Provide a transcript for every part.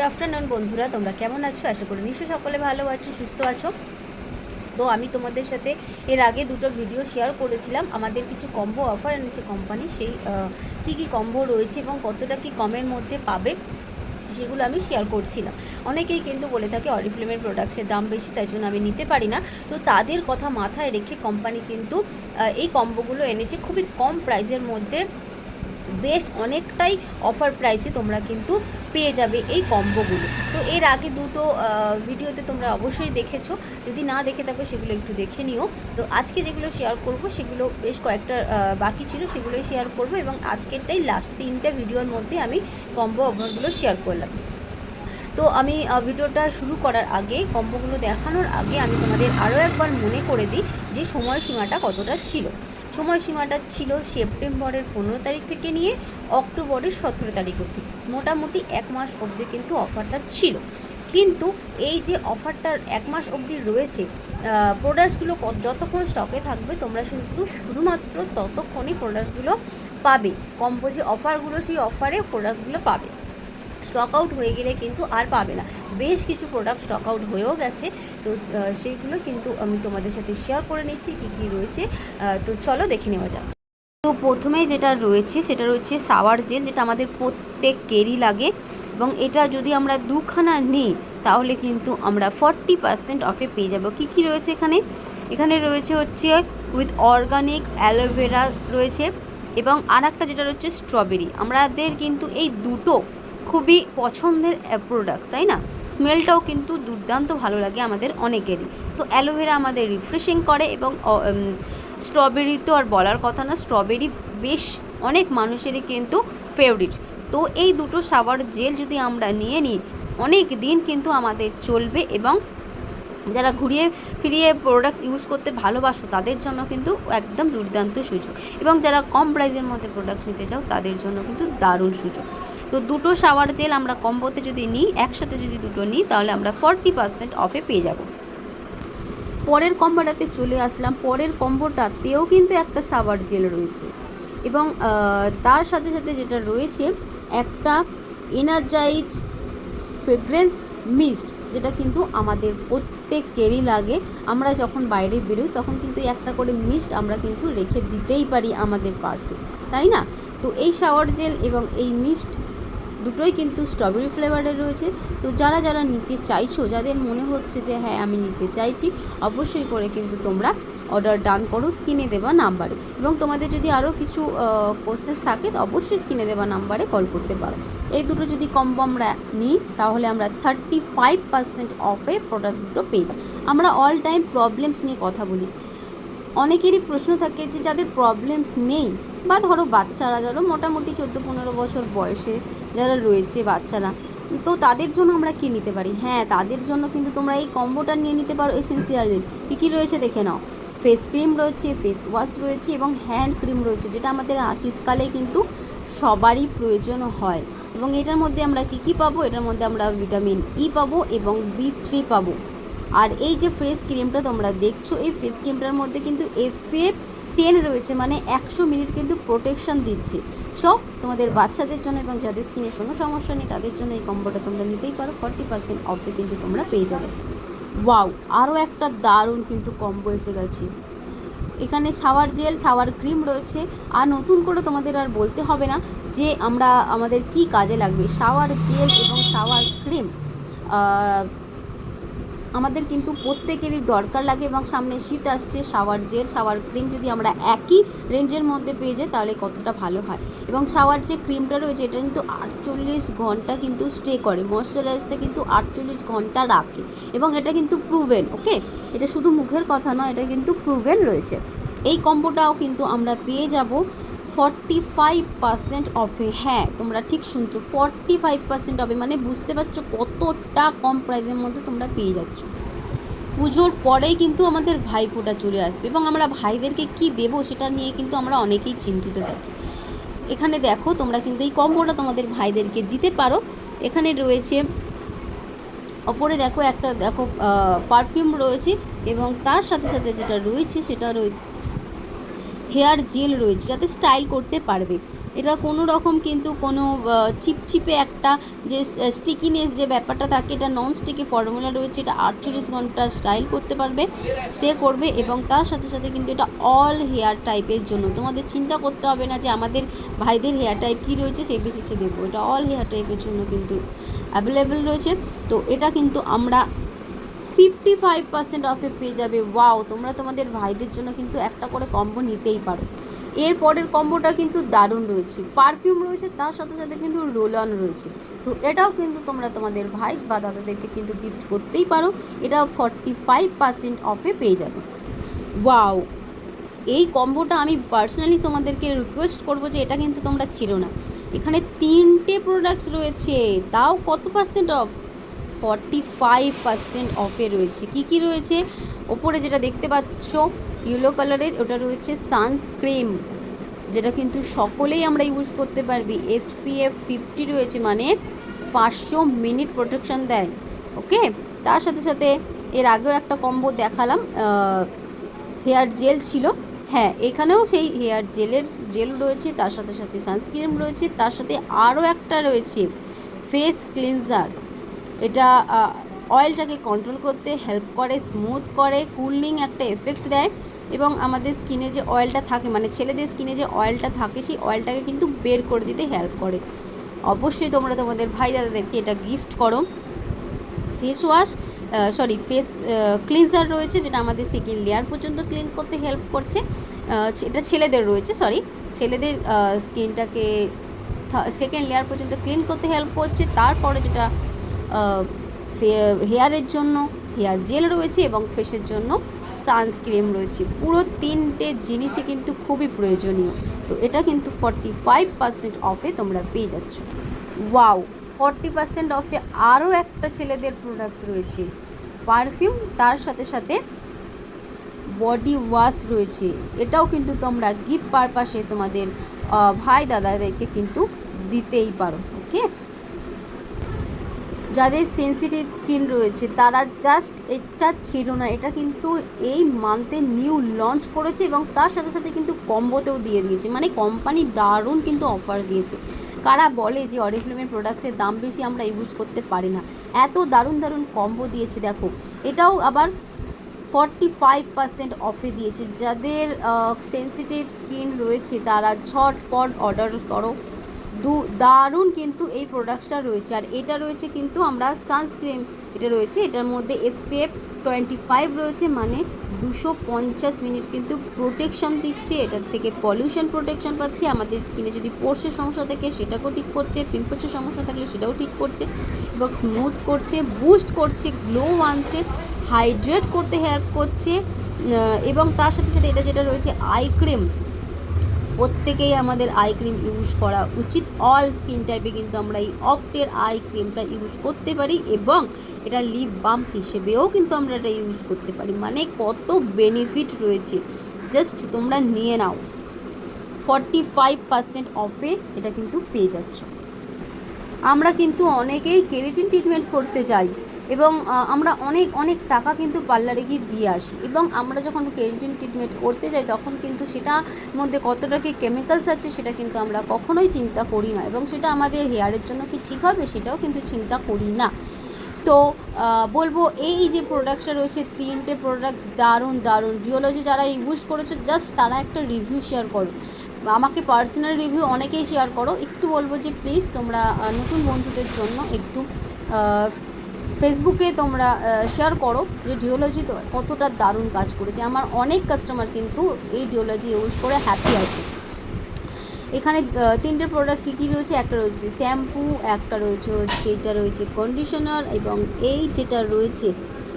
Afternoon বন্ধুরা, তোমরা কেমন আছো? আশা করি নিশ্চয়ই সকলে ভালো আছো, সুস্থ আছো। তো আমি তোমাদের সাথে এর আগে দুটো ভিডিও শেয়ার করেছিলাম। আমাদের কিছু কম্বো অফার এনেছে কোম্পানি, সেই কী কম্বো রয়েছে এবং কতটা কি কমের মধ্যে পাবে সেগুলো আমি শেয়ার করছিলাম। অনেকেই কিন্তু বলে থাকে অরিফ্লেমের প্রোডাক্টসের দাম বেশি, তাই জন্য আমি নিতে পারি না। তো তাদের কথা মাথায় রেখে কোম্পানি কিন্তু এই কম্বোগুলো এনেছে খুবই কম প্রাইসের মধ্যে। বেশ অনেকটাই অফার প্রাইসে তোমরা কিন্তু পেয়ে যাবে এই কম্বোগুলো। তো এর আগে দুটো ভিডিওতে তোমরা অবশ্যই দেখেছো, যদি না দেখে থাকো সেগুলো একটু দেখে নিও। তো আজকে যেগুলো শেয়ার করব সেগুলো বেশ কয়েকটা বাকি ছিল, সেগুলোই শেয়ার করব এবং আজকেরটাই লাস্ট 3টে ভিডিওর মধ্যে আমি কম্বো অফারগুলো শেয়ার করলাম। তো আমি ভিডিওটা শুরু করার আগে, কম্বোগুলো দেখানোর আগে আমি তোমাদের আরও একবার মনে করে দিই যে সময়সীমাটা কতটা ছিল। সময়সীমাটা ছিল সেপ্টেম্বরের 15 তারিখ থেকে নিয়ে অক্টোবরের 17 তারিখ অবধি। মোটামুটি 1 মাস অবধি কিন্তু অফারটা ছিল। কিন্তু এই যে অফারটার 1 মাস অবধি রয়েছে, প্রোডাক্টসগুলো যতক্ষণ স্টকে থাকবে তোমরা কিন্তু শুধুমাত্র ততক্ষণই প্রোডাক্টসগুলো পাবে। কম্বো যে অফারগুলো, সেই অফারে প্রোডাক্টসগুলো পাবে। স্টক আউট হয়ে গেলে কিন্তু আর পাবে না। বেশ কিছু প্রোডাক্ট স্টক আউট হয়েও গেছে, তো সেইগুলো কিন্তু আমি তোমাদের সাথে শেয়ার করে নিচ্ছি কী কী রয়েছে। তো চলো দেখে নেওয়া যাক। তো প্রথমেই যেটা রয়েছে সেটা রয়েছে শাওয়ার জেল, যেটা আমাদের প্রত্যেকেরই লাগে এবং এটা যদি আমরা দুখানা নিই তাহলে কিন্তু আমরা 40% অফে পেয়ে যাব। কী কী রয়েছে এখানে? এখানে রয়েছে হচ্ছে উইথ অর্গানিক অ্যালোভেরা রয়েছে এবং আর একটা যেটা রয়েছে স্ট্রবেরি। আমাদের কিন্তু এই দুটো খুবই পছন্দের প্রোডাক্ট, তাই না? স্মেলটাও কিন্তু দুর্দান্ত ভালো লাগে আমাদের অনেকেরই। তো অ্যালোভেরা আমাদের রিফ্রেশিং করে এবং স্ট্রবেরি তো আর বলার কথা না, স্ট্রবেরি বেশ অনেক মানুষেরই কিন্তু ফেভারিট। তো এই দুটো শাওয়ার জেল যদি আমরা নিয়ে নিই অনেক দিন কিন্তু আমাদের চলবে এবং যারা ঘুরিয়ে ফিরিয়ে প্রোডাক্টস ইউজ করতে ভালোবাসো তাদের জন্য কিন্তু একদম দুর্দান্ত সুযোগ, এবং যারা কম প্রাইসের মধ্যে প্রোডাক্টস নিতে চাও তাদের জন্য কিন্তু দারুণ সুযোগ। তো দুটো শাওয়ার জেল আমরা কম্বোতে যদি নিই, একসাথে যদি দুটো নিই তাহলে আমরা 40% অফে পেয়ে যাব। পরের কম্বোটাতে চলে আসলাম। পরের কম্বোটাতেও কিন্তু একটা শাওয়ার জেল রয়েছে এবং তার সাথে সাথে যেটা রয়েছে একটা এনার্জাইজ ফ্রেগ্রেন্স মিস্ট, যেটা কিন্তু আমাদের প্রত্যেকেরই লাগে। আমরা যখন বাইরে বেরোই তখন কিন্তু একটা করে মিস্ট আমরা কিন্তু রেখে দিতেই পারি আমাদের পার্সে, তাই না? তো এই শাওয়ার জেল এবং এই মিস্ট দুটোই কিন্তু স্ট্রবেরি ফ্লেভারের রয়েছে। তো যারা যারা নিতে চাইছো, যাদের মনে হচ্ছে যে হ্যাঁ আমি নিতে চাইছি, অবশ্যই করে কিন্তু তোমরা অর্ডার ডান করো স্ক্রিনে দেওয়া নাম্বারে, এবং তোমাদের যদি আরও কিছু কোশ্চেন্স থাকে তো অবশ্যই স্ক্রিনে দেওয়া নাম্বারে কল করতে পারো। এই দুটো যদি কম্বো আমরা নিই তাহলে আমরা 35% অফে প্রোডাক্ট দুটো পেয়ে যাই। আমরা অল টাইম প্রবলেমস নিয়ে কথা বলি। অনেকেরই প্রশ্ন থাকে যে যাদের প্রবলেমস নেই, বা ধরো বাচ্চারা যারা মোটামুটি 14-15 বছর বয়সে যারা রয়েছে বাচ্চারা, তো তাদের জন্য আমরা কী নিতে পারি? হ্যাঁ, তাদের জন্য কিন্তু তোমরা এই কম্বোটা নিয়ে নিতে পারো। এসেন্সিয়ালের কী কী রয়েছে দেখে নাও। ফেস ক্রিম রয়েছে, ফেস ওয়াশ রয়েছে এবং হ্যান্ড ক্রিম রয়েছে, যেটা আমাদের শীতকালে কিন্তু সবারই প্রয়োজন হয়। এবং এটার মধ্যে আমরা কী কী পাবো? এটার মধ্যে আমরা ভিটামিন ই পাবো এবং B3 পাবো। আর এই যে ফেস ক্রিমটা তোমরা দেখছো, এই ফেস ক্রিমটার মধ্যে কিন্তু SPF 10 রয়েছে, মানে 100 মিনিট কিন্তু প্রোটেকশান দিচ্ছে। সব তোমাদের বাচ্চাদের জন্য এবং যাদের স্কিনের কোনো সমস্যা নেই তাদের জন্য এই কম্বোটা তোমরা নিতেই পারো। 40% অফে কিন্তু তোমরা পেয়ে যাবে। ওয়াও, আরও একটা দারুণ কিন্তু কম্বো এসে গেছে। এখানে শাওয়ার জেল, শাওয়ার ক্রিম রয়েছে, আর নতুন করে তোমাদের আর বলতে হবে না যে আমাদের কি কাজে লাগবে। শাওয়ার জেল এবং শাওয়ার ক্রিম আমাদের কিন্তু প্রত্যেকেরই দরকার লাগে, এবং সামনে শীত আসছে। শাওয়ার জেল, শাওয়ার ক্রিম যদি আমরা একই রেঞ্জের মধ্যে পেয়ে যাই তাহলে কতটা ভালো হয়। এবং শাওয়ার যে ক্রিমটা রয়েছে এটা কিন্তু 48 ঘন্টা কিন্তু স্টে করে, ময়শ্চারাইজটা কিন্তু 48 ঘন্টা রাখে, এবং এটা কিন্তু প্রুভেন। ওকে, এটা শুধু মুখের কথা নয়, এটা কিন্তু প্রুভেন রয়েছে। এই কম্বোটাও কিন্তু আমরা পেয়ে যাব 45% অফে। হ্যাঁ, তোমরা ঠিক শুনছো, 45% অফে, মানে বুঝতে পারছো কতটা কম প্রাইসের মধ্যে তোমরা পেয়ে যাচ্ছ। পুজোর পরেই কিন্তু আমাদের ভাইফোঁটা চলে আসবে, এবং আমরা ভাইদেরকে কি দেবো সেটা নিয়ে কিন্তু আমরা অনেকেই চিন্তিত থাকি। এখানে দেখো, তোমরা কিন্তু এই কম্বোটা তোমাদের ভাইদেরকে দিতে পারো। এখানে রয়েছে ওপরে দেখো একটা পারফিউম রয়েছে, এবং তার সাথে সাথে যেটা রয়েছে সেটা হেয়ার জেল রয়েছে, যাতে স্টাইল করতে পারবে। এটা কোনো রকম কিন্তু কোনো চিপচিপে একটা যে স্টিকিনেস যে ব্যাপারটা থাকে, এটা নন স্টিকি ফর্মুলা রয়েছে। এটা 48 ঘন্টা স্টাইল করতে পারবে, স্টে করবে, এবং তার সাথে সাথে কিন্তু এটা অল হেয়ার টাইপের জন্য। তোমাদের চিন্তা করতে হবে না যে আমাদের ভাইদের হেয়ার টাইপ কী রয়েছে সেই বেসিসে দেবো, এটা অল হেয়ার টাইপের জন্য কিন্তু অ্যাভেলেবেল রয়েছে। তো এটা কিন্তু আমরা 55% অফে পেয়ে যাবে। ওয়াও, তোমরা তোমাদের ভাইদের জন্য কিন্তু একটা করে কম্বো নিতেই পারো। এর পরের কম্বোটা কিন্তু দারুণ রয়েছে, পারফিউম রয়েছে, তার সাথে সাথে কিন্তু রোল অন রয়েছে। তো এটাও কিন্তু তোমরা তোমাদের ভাই বা দাদাদেরকে কিন্তু গিফট করতেই পারো। এটা 45% অফে পেয়ে যাবে। ওয়াও, এই কম্বোটা আমি পার্সোনালি তোমাদেরকে রিকোয়েস্ট করবো যে এটা কিন্তু তোমরা ছিল না। এখানে 3টে প্রোডাক্টস রয়েছে, তাও কত পার্সেন্ট অফ? 45% অফে রয়েছে। কি কি রয়েছে? ওপরে যেটা দেখতে পাচ্ছ ইয়েলো কালারের, ওটা রয়েছে সানস্ক্রিন, যেটা কিন্তু সকলেই আমরা ইউজ করতে পারবি। SPF 50 রয়েছে, মানে 500 মিনিট প্রোটেকশন দেয়। ওকে, তার সাথে সাথে এর আগেও একটা কম্বো দেখালাম, হেয়ার জেল ছিল। হ্যাঁ, এখানেও সেই হেয়ার জেল রয়েছে, তার সাথে সাথে সানস্ক্রিন রয়েছে, তার সাথে আরও একটা রয়েছে ফেস ক্লিনজার। এটা অয়েলটাকে কন্ট্রোল করতে হেল্প করে, স্মুথ করে, কুলিং একটা এফেক্ট দেয়, এবং আমাদের স্কিনে যে অয়েলটা থাকে, মানে ছেলেদের স্কিনে যে অয়েলটা থাকে, সেই অয়েলটাকে কিন্তু বের করে দিতে হেল্প করে। অবশ্যই তোমরা তোমাদের ভাই দাদাদেরকে এটা গিফট করো। ফেস ওয়াশ, ফেস ক্লিনজার রয়েছে, যেটা আমাদের সেকেন্ড লেয়ার পর্যন্ত ক্লিন করতে হেল্প করছে। এটা ছেলেদের রয়েছে, ছেলেদের স্কিনটাকে সেকেন্ড লেয়ার পর্যন্ত ক্লিন করতে হেল্প করছে। তারপরে যেটা হেয়ারের জন্য হেয়ার জেল রয়েছে, এবং ফেসের জন্য সানস্ক্রিন রয়েছে। পুরো 3টে জিনিসই কিন্তু খুবই প্রয়োজনীয়। তো এটা কিন্তু 45% অফে তোমরা পেয়ে যাচ্ছ। ওয়াও, 40% অফে আরও একটা ছেলেদের প্রোডাক্টস রয়েছে, পারফিউম, তার সাথে সাথে বডি ওয়াশ রয়েছে। এটাও কিন্তু তোমরা গিফট পারপাসে তোমাদের ভাই দাদাদেরকে কিন্তু দিতেই পারো। ওকে, যাদের সেন্সিটিভ স্কিন রয়েছে তারা জাস্ট, এটা ছিল না, এটা কিন্তু এই মান্থে নিউ লঞ্চ করেছে, এবং তার সাথে সাথে কিন্তু কম্বোতেও দিয়ে দিয়েছে। মানে কোম্পানি দারুণ কিন্তু অফার দিয়েছে। কারা বলে যে অরিফ্লেমের প্রোডাক্টসের দাম বেশি, আমরা ইউজ করতে পারি না, এত দারুণ দারুণ কম্বো দিয়েছে। দেখো, এটাও আবার 45% অফে দিয়েছে। যাদের সেন্সিটিভ স্কিন রয়েছে তারা ঝটপট অর্ডার করো। দারুণ কিন্তু এই প্রোডাক্টসটা রয়েছে। আর এটা রয়েছে কিন্তু আমরা সানস্ক্রিন, এটা রয়েছে, এটার মধ্যে SPF 25 রয়েছে, মানে 250 মিনিট কিন্তু প্রোটেকশন দিচ্ছে। এটার থেকে পলিউশন প্রোটেকশন পাচ্ছে, আমাদের স্কিনে যদি পোর্সের সমস্যা থাকে সেটাকেও ঠিক করছে, পিম্পলসের সমস্যা থাকলে সেটাও ঠিক করছে, এবং স্মুথ করছে, বুস্ট করছে, গ্লো আনছে, হাইড্রেট করতে হেল্প করছে। এবং তার সাথে সাথে এটা যেটা রয়েছে আই ক্রিম, প্রত্যেকেই আমাদের আই ক্রিম ইউজ করা উচিত। অল স্কিন টাইপে কিন্তু আমরা এই অক্টের আই ক্রিমটা ইউজ করতে পারি, এবং এটা লিপ বাম হিসেবেও কিন্তু আমরা এটা ইউজ করতে পারি। মানে কত বেনিফিট রয়েছে, জাস্ট তোমরা নিয়ে নাও। 45% অফে এটা কিন্তু পেয়ে যাচ্ছ। আমরা কিন্তু অনেকেই কেরাটিন ট্রিটমেন্ট করতে যাই, এবং আমরা অনেক অনেক টাকা কিন্তু পার্লারে গিয়ে দিয়ে আসি, এবং আমরা যখন কেরাটিন ট্রিটমেন্ট করতে যাই তখন কিন্তু সেটার মধ্যে কতটা কি কেমিক্যালস আছে সেটা কিন্তু আমরা কখনোই চিন্তা করি না, এবং সেটা আমাদের হেয়ারের জন্য কি ঠিক হবে সেটাও কিন্তু চিন্তা করি না। তো বলবো এই যে প্রোডাক্টসটা রয়েছে, 3টে প্রোডাক্টস দারুণ দারুণ। রিওলজি যারা ইউজ করেছো জাস্ট তারা একটা রিভিউ শেয়ার করো, আমাকে পার্সোনাল রিভিউ অনেকেই শেয়ার করো। একটু বলবো যে প্লিজ তোমরা নতুন বন্ধুদের জন্য একটু ফেসবুকে তোমরা শেয়ার করো যে ডিওলজি কতটা দারুণ কাজ করেছে। আমার অনেক কাস্টমার কিন্তু এই ডিওলজি ইউজ করে হ্যাপি আছে। এখানে 3টে প্রোডাক্ট কী কী রয়েছে, একটা রয়েছে শ্যাম্পু, একটা রয়েছে হচ্ছে এটা রয়েছে কন্ডিশনার, এবং যেটা রয়েছে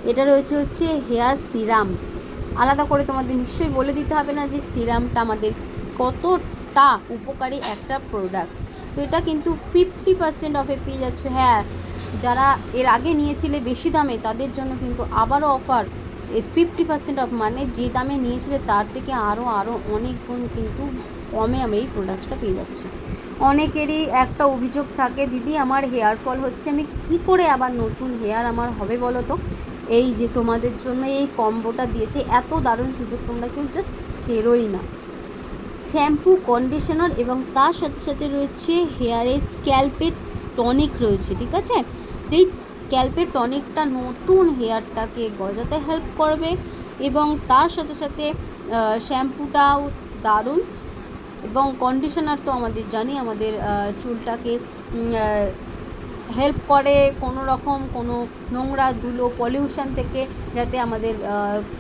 এটা রয়েছে হচ্ছে হেয়ার সিরাম। আলাদা করে তোমাদের নিশ্চয়ই বলে দিতে হবে না যে সিরামটা আমাদের কতটা উপকারী একটা প্রোডাক্টস। তো এটা কিন্তু 50% অফে পেয়ে যাচ্ছ। হ্যাঁ, যারা এর আগে নিয়েছিলে বেশি দামে তাদের জন্য কিন্তু আবারও অফার 50% অফ, মানে যে দামে নিয়েছিলে তার থেকে আরও অনেক গুণ কিন্তু কমে আমরা এই প্রোডাক্টসটা পেয়ে যাচ্ছি। অনেকেরই একটা অভিযোগ থাকে, দিদি আমার হেয়ার ফল হচ্ছে, আমি কি করে আবার নতুন হেয়ার আমার হবে বলো তো। এই যে তোমাদের জন্য এই কম্বোটা দিয়েছে, এত দারুণ সুযোগ, তোমরা কেউ জাস্ট ছেড়োই না। শ্যাম্পু, কন্ডিশনার এবং তার সাথে সাথে রয়েছে হেয়ারে স্ক্যাল্পের টনিক রয়েছে, ঠিক আছে। এই স্ক্যাল্পের টনিকটা নতুন হেয়ারটাকে গজাতে হেল্প করবে এবং তার সাথে সাথে শ্যাম্পুটাও দারুণ এবং কন্ডিশনার তো আমাদের জানি আমাদের চুলটাকে হেল্প করে কোনো রকম কোনো নোংরা ধুলো পলিউশন থেকে যাতে আমাদের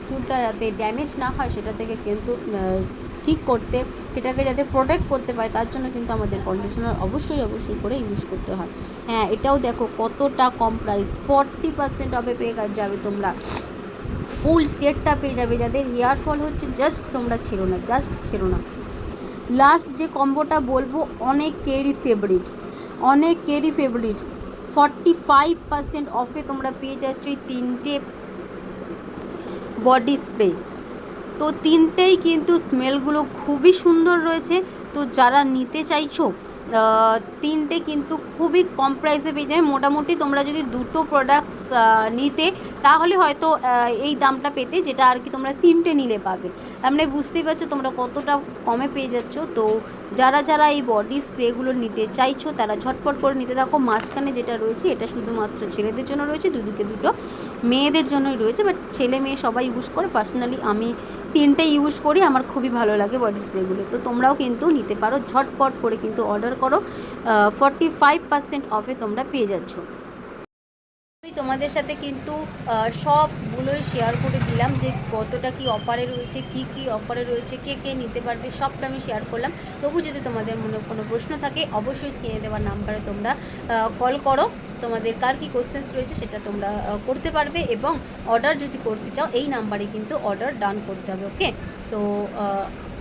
চুলটা যাতে ড্যামেজ না হয় সেটা থেকে কিন্তু ঠিক করতে, সেটাকে যাতে প্রোটেক্ট করতে পারে তার জন্য কিন্তু আমাদের কন্ডিশনার অবশ্যই করে ইউজ করতে হয়। হ্যাঁ, এটাও দেখো কতটা কম প্রাইস, 40% অফে পেয়ে যাবে তোমরা, ফুল সেটটা পেয়ে যাবে। যাদের হেয়ার ফল হচ্ছে জাস্ট তোমরা ছেড়ো না। লাস্ট যে কম্বোটা বলবো অনেকেরই ফেভারিট 45% অফে তোমরা পেয়ে যাচ্ছ এই 3টে বডি স্প্রে। তো 3টেই কিন্তু স্মেলগুলো খুবই সুন্দর রয়েছে। তো যারা নিতে চাইছো 3টে কিন্তু খুবই কম প্রাইসে পেয়ে যাবে। মোটামুটি তোমরা যদি 2টো প্রোডাক্টস নিতে তাহলে হয়তো এই দামটা পেতে, যেটা আর কি তোমরা 3টে নিলে পাবে। মানে বুঝতেই পারছো তোমরা কতটা কমে পেয়ে যাচ্ছ। তো যারা এই বডি স্প্রেগুলো নিতে চাইছো তারা ঝটপট করে নিতে থাকো। মাঝখানে যেটা রয়েছে এটা শুধুমাত্র ছেলেদের জন্য রয়েছে, দুদিকে দুটো মেয়েদের জন্যই রয়েছে, বাট ছেলে মেয়ে সবাই ইউজ করে। পার্সোনালি আমি 3টে ইউজ করি, আমার খুবই ভালো লাগে বডি স্প্রেগুলো। তো তোমরাও কিন্তু নিতে পারো, ঝটপট করে কিন্তু অর্ডার করো, 45% অফে তোমরা পেয়ে যাচ্ছ। আমি তোমাদের সাথে কিন্তু সবগুলোই শেয়ার করে দিলাম যে কতটা কি অফারে রয়েছে, কি অফারে রয়েছে, কে নিতে পারবে, সবটা আমি শেয়ার করলাম। তবু যদি তোমাদের মনে কোনো প্রশ্ন থাকে অবশ্যই স্ক্রিনে দেওয়ার নাম্বারে তোমরা কল করো, তোমাদের কার কী কোশ্চেন্স রয়েছে সেটা তোমরা করতে পারবে এবং অর্ডার যদি করতে চাও এই নাম্বারে কিন্তু অর্ডার ডান করতে হবে। ওকে, তো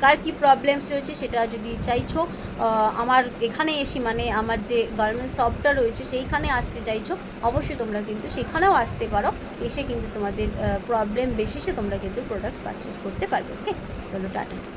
কার কী প্রবলেমস রয়েছে সেটা যদি চাইছো আমার এখানে এসে, মানে আমার যে গার্মেন্টস শপটা রয়েছে সেইখানে আসতে চাইছো অবশ্যই তোমরা কিন্তু সেখানেও আসতে পারো, এসে কিন্তু তোমাদের প্রবলেম বেশি সে তোমরা কিন্তু প্রোডাক্টস পারচেস করতে পারবে। ওকে, চলো টাটা।